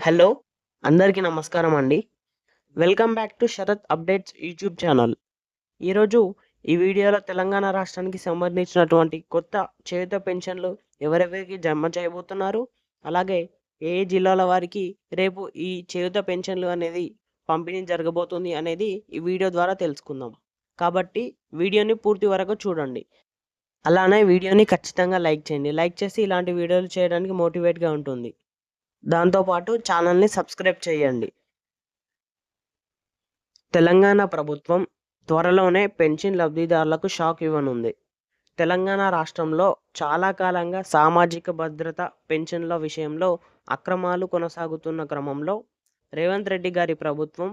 Hello! అందరికీ నమస్కారం అండి. Welcome back to Sharath updates YouTube channel. ఈరోజు ఈ వీడియోలో తెలంగాణ రాష్ట్రానికి సంబంధించినటువంటి కొత్త చేయూత పెన్షన్‌లు ఎవరెవరికి జమ చేయబోతున్నారు, అలాగే ఏ ఏ జిల్లాల వారికి రేపు ఈ చేయూత పెన్షన్‌లు అనేది పంపిణీ జరగబోతుంది అనేది ఈ వీడియో ద్వారా తెలుసుకుందాం. కాబట్టి వీడియోని పూర్తి వరకు చూడండి. అలానే వీడియోని ఖచ్చితంగా లైక్ చేయండి. లైక్ చేసి ఇలాంటి వీడియోలు చేయడానికి మోటివేట్‌గా ఉంటుంది. దాంతో పాటు ఛానల్‌ని సబ్స్క్రైబ్ చేయండి. తెలంగాణ ప్రభుత్వం త్వరలోనే పెన్షన్ లబ్ధిదారులకు షాక్ ఇవ్వనుంది. తెలంగాణ రాష్ట్రంలో చాలా కాలంగా సామాజిక భద్రత పెన్షన్ల విషయంలో అక్రమాలు కొనసాగుతున్న క్రమంలో రేవంత్ రెడ్డి గారి ప్రభుత్వం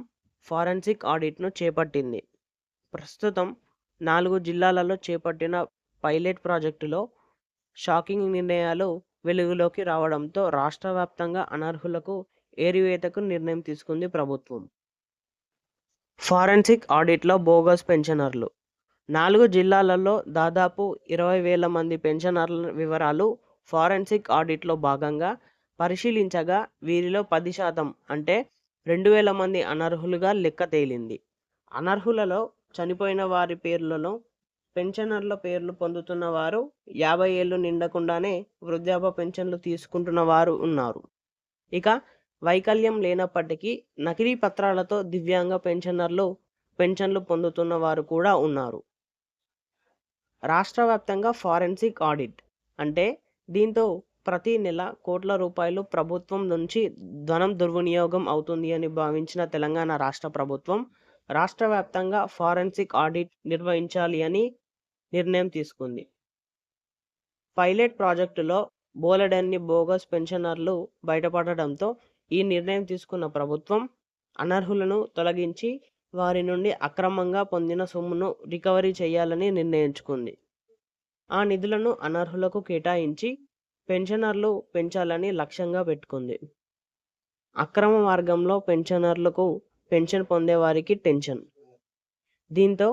ఫారెన్సిక్ ఆడిట్‌ను చేపట్టింది. ప్రస్తుతం 4 జిల్లాలలో చేపట్టిన పైలట్ ప్రాజెక్టులో షాకింగ్ నిర్ణయాలు వెలుగులోకి రావడంతో రాష్ట్ర వ్యాప్తంగా అనర్హులకు ఏరివేతకు నిర్ణయం తీసుకుంది ప్రభుత్వం. ఫారెన్సిక్ ఆడిట్‌లో బోగస్ పెన్షనర్లు 4 జిల్లాలలో దాదాపు 20,000 మంది పెన్షనర్ల వివరాలు ఫారెన్సిక్ ఆడిట్‌లో భాగంగా పరిశీలించగా వీరిలో 10% అంటే 2,000 మంది అనర్హులుగా లెక్క తేలింది. అనర్హులలో చనిపోయిన వారి పేర్లలో పెన్షనర్ల పేర్లు పొందుతున్న వారు 50 ఏళ్లు నిండకుండానే వృద్ధాప్య పెన్షన్లు తీసుకుంటున్న వారు ఉన్నారు. ఇక వైకల్యం లేనప్పటికీ నకిలీ పత్రాలతో దివ్యాంగ పెన్షన్లు పొందుతున్న వారు కూడా ఉన్నారు. రాష్ట్ర వ్యాప్తంగా ఫారెన్సిక్ ఆడిట్ అంటే దీంతో ప్రతి నెల కోట్ల రూపాయలు ప్రభుత్వం నుంచి ధనం దుర్వినియోగం అవుతుంది అని భావించిన తెలంగాణ రాష్ట్ర ప్రభుత్వం రాష్ట్ర వ్యాప్తంగా ఫారెన్సిక్ ఆడిట్ నిర్వహించాలి అని నిర్ణయం తీసుకుంది. పైలట్ ప్రాజెక్టులో బోలెడన్ని బోగస్ పెన్షనర్లు బయటపడడంతో ఈ నిర్ణయం తీసుకున్న ప్రభుత్వం అనర్హులను తొలగించి వారి నుండి అక్రమంగా పొందిన సొమ్మును రికవరీ చేయాలని నిర్ణయించుకుంది. ఆ నిధులను అనర్హులకు కేటాయించి పెన్షనర్లు పెంచాలని లక్ష్యంగా పెట్టుకుంది. అక్రమ మార్గంలో పెన్షనర్లకు పెన్షన్ పొందేవారికి టెన్షన్. దీంతో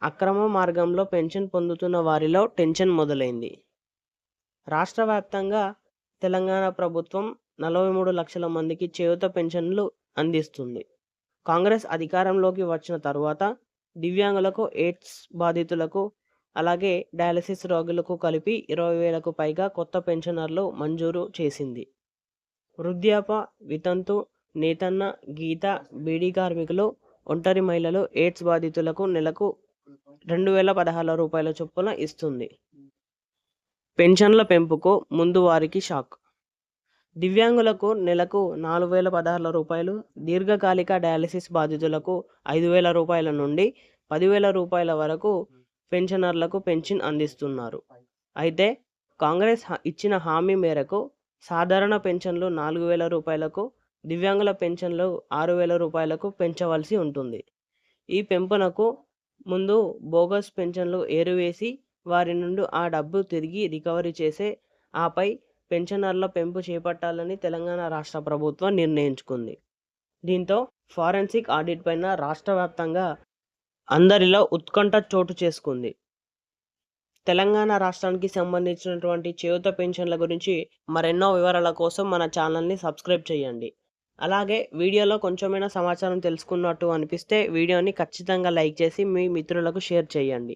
అక్రమ మార్గంలో పెన్షన్ పొందుతున్న వారిలో టెన్షన్ మొదలైంది. రాష్ట్ర వ్యాప్తంగా తెలంగాణ ప్రభుత్వం 43 లక్షల మందికి చేయూత పెన్షన్లు అందిస్తుంది. కాంగ్రెస్ అధికారంలోకి వచ్చిన తరువాత దివ్యాంగులకు, ఎయిడ్స్ బాధితులకు, అలాగే డయాలసిస్ రోగులకు కలిపి 20,000కు పైగా కొత్త పెన్షనర్లు మంజూరు చేసింది. వృద్ధాప్య, వితంతు, నేతన్న, గీత, బీడీ కార్మికులు, ఒంటరి మహిళలు, ఎయిడ్స్ బాధితులకు నెలకు రూ. 2,016 చొప్పున ఇస్తుంది. పెన్షన్ల పెంపుకు ముందు వారికి షాక్. దివ్యాంగులకు నెలకు రూ. 4,016, దీర్ఘకాలిక డయాలసిస్ బాధితులకు రూ. 5,000 నుండి రూ. 10,000 వరకు పెన్షనర్లకు పెన్షన్ అందిస్తున్నారు. అయితే కాంగ్రెస్ ఇచ్చిన హామీ మేరకు సాధారణ పెన్షన్లు రూ. 4,000కు, దివ్యాంగుల పెన్షన్లు రూ. 6,000కు పెంచవలసి ఉంటుంది. ఈ పెంపునకు ముందు బోగస్ పెన్షన్లు ఏరివేసి వారి నుండి ఆ డబ్బు తిరిగి రికవరీ చేసే ఆపై పెన్షనర్ల పెంపు చేపట్టాలని తెలంగాణ రాష్ట్ర ప్రభుత్వం నిర్ణయించుకుంది. దీంతో ఫారెన్సిక్ ఆడిట్ పైన రాష్ట్ర వ్యాప్తంగా అందరిలో ఉత్కంఠ చోటు చేసుకుంది. తెలంగాణ రాష్ట్రానికి సంబంధించినటువంటి చేయూత పెన్షన్ల గురించి మరెన్నో వివరాల కోసం మన ఛానల్ని సబ్స్క్రైబ్ చేయండి. అలాగే వీడియోలో కొంచెమైనా సమాచారం తెలుసుకున్నట్టు అనిపిస్తే వీడియోని ఖచ్చితంగా లైక్ చేసి మీ మిత్రులకు షేర్ చేయండి.